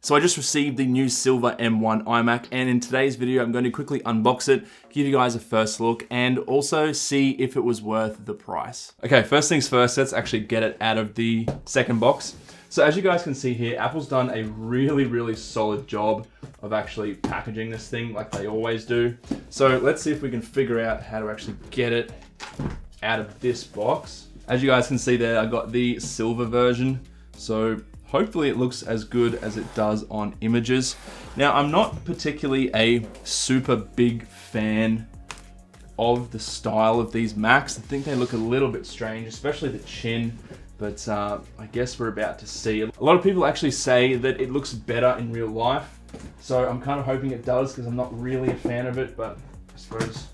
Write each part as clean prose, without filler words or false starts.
So I just received the new silver M1 iMac, and in today's video, I'm going to quickly unbox it, give you guys a first look, and also see if it was worth the price. Okay, first things first, let's actually get it out of the second box. So as you guys can see here, Apple's done a really solid job of actually packaging this thing like they always do. So let's see if we can figure out how to actually get it out of this box. As you guys can see there, I got the silver version. So hopefully it looks as good as it does on images. Now, I'm not particularly a super big fan of the style of these Macs. I think they look a little bit strange, especially the chin, but I guess we're about to see. A lot of people actually say that it looks better in real life, so I'm kind of hoping it does because I'm not really a fan of it, but I suppose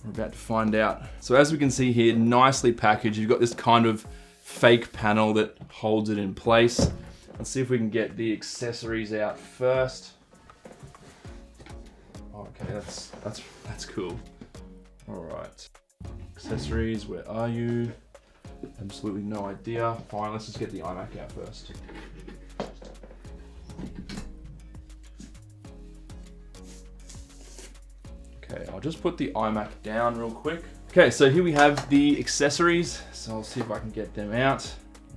we're about to find out. So as we can see here, nicely packaged. You've got this kind of fake panel that holds it in place. Let's see if we can get the accessories out first. Okay, that's cool. All right, accessories, where are you? Absolutely no idea. Fine, let's just get the iMac out first. Okay, I'll just put the iMac down real quick. Okay, so here we have the accessories. So I'll see if I can get them out.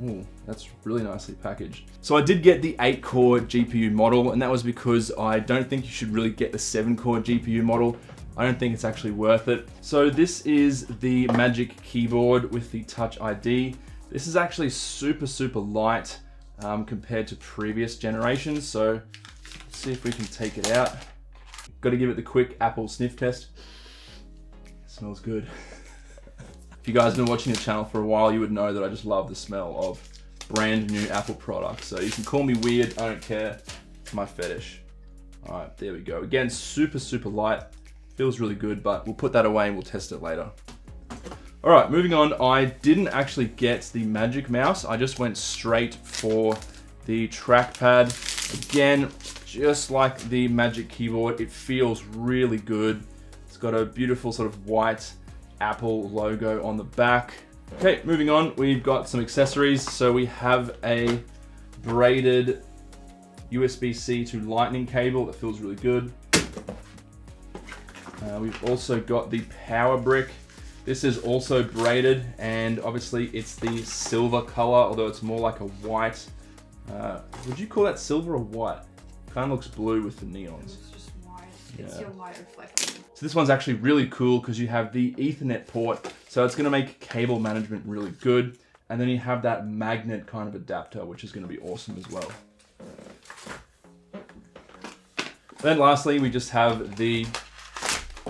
Ooh, that's really nicely packaged. So I did get the 8-core GPU model, and that was because I don't think you should really get the 7-core GPU model. I don't think it's actually worth it. So this is the Magic Keyboard with the Touch ID. This is actually super light compared to previous generations. So let's see if we can take it out. Got to give it the quick Apple sniff test. It smells good. If you guys have been watching the channel for a while, you would know that I just love the smell of brand new Apple products. So you can call me weird, I don't care. It's my fetish. All right, there we go. Again, super light. Feels really good, but we'll put that away and we'll test it later. All right, moving on. I didn't actually get the Magic Mouse. I just went straight for the trackpad. Again, just like the Magic Keyboard, it feels really good. It's got a beautiful sort of white Apple logo on the back. Okay, moving on, we've got some accessories. So we have a braided USB-C to Lightning cable that feels really good. We've also got the power brick. This is also braided, and obviously it's the silver color, although it's more like a white. Would you call that silver or white? Kind of looks blue with the neons. It's just white. Yeah. It's your light reflecting. So this one's actually really cool because you have the Ethernet port, so it's going to make cable management really good. And then you have that magnet kind of adapter, which is going to be awesome as well. Then lastly, we just have the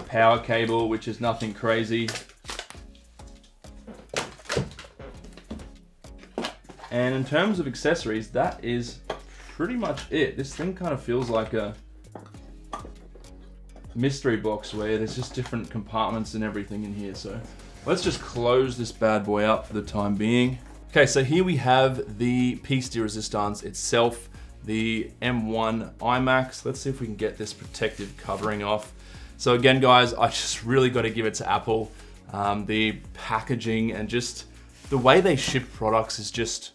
power cable, which is nothing crazy. And in terms of accessories, that is pretty much it. This thing kind of feels like a mystery box where there's just different compartments and everything in here. So let's just close this bad boy up for the time being. Okay, so here we have the piece de resistance itself, the M1 iMac. So let's see if we can get this protective covering off. So again, guys, I just really got to give it to Apple. The packaging and just the way they ship products is just,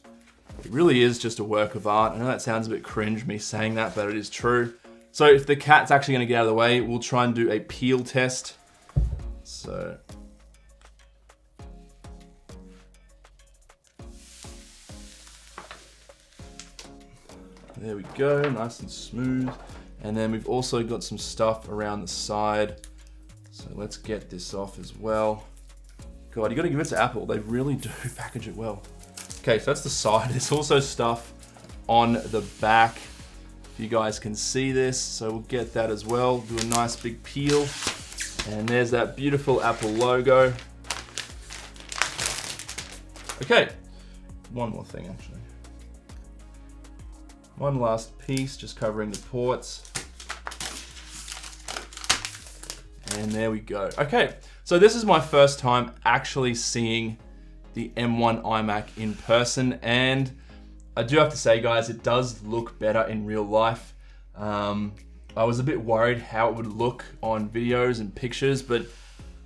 it really is just a work of art. I know that sounds a bit cringe, me saying that, but it is true. So if the cat's actually going to get out of the way, we'll try and do a peel test. So there we go, nice and smooth. And then we've also got some stuff around the side. So let's get this off as well. God, you gotta give it to Apple. They really do package it well. Okay, so that's the side. There's also stuff on the back. If you guys can see this, so we'll get that as well. Do a nice big peel. And there's that beautiful Apple logo. Okay, one more thing actually. One last piece, just covering the ports. And there we go. Okay, so this is my first time actually seeing the M1 iMac in person, and I do have to say, guys, it does look better in real life. I was a bit worried how it would look on videos and pictures, but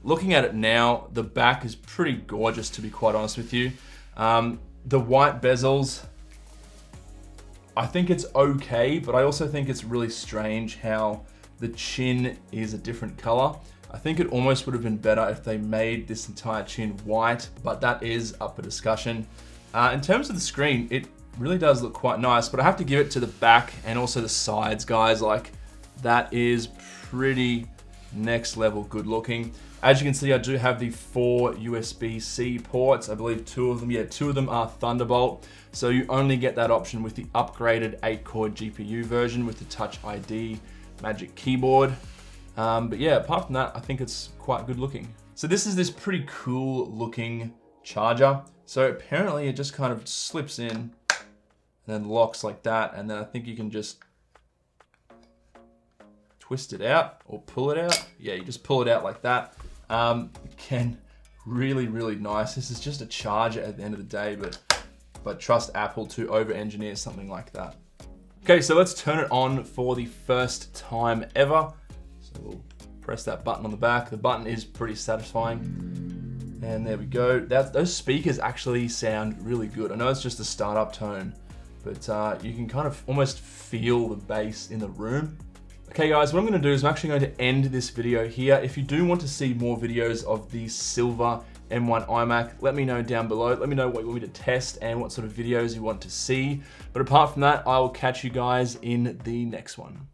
looking at it now, the back is pretty gorgeous, to be quite honest with you. The white bezels I think it's okay, but I also think it's really strange how the chin is a different color. I think it almost would have been better if they made this entire chin white, but that is up for discussion. In terms of the screen, it really does look quite nice, but I have to give it to the back and also the sides, guys. Like, that is pretty next level good looking. As you can see, I do have the 4 USB-C ports. I believe 2 of them, yeah, 2 of them are Thunderbolt. So you only get that option with the upgraded 8-core GPU version with the Touch ID Magic Keyboard. But yeah, apart from that, I think it's quite good looking. So this is this pretty cool looking charger. So apparently it just kind of slips in and then locks like that. And then I think you can just twist it out or pull it out. Yeah, you just pull it out like that. Again, really, really nice. This is just a charger at the end of the day, but trust Apple to over-engineer something like that. Okay, so let's turn it on for the first time ever. So we'll press that button on the back. The button is pretty satisfying. And there we go. Those speakers actually sound really good. I know it's just a startup tone, but you can kind of almost feel the bass in the room. Okay guys, what I'm gonna do is I'm actually going to end this video here. If you do want to see more videos of the silver M1 iMac, let me know down below. Let me know what you want me to test and what sort of videos you want to see. But apart from that, I will catch you guys in the next one.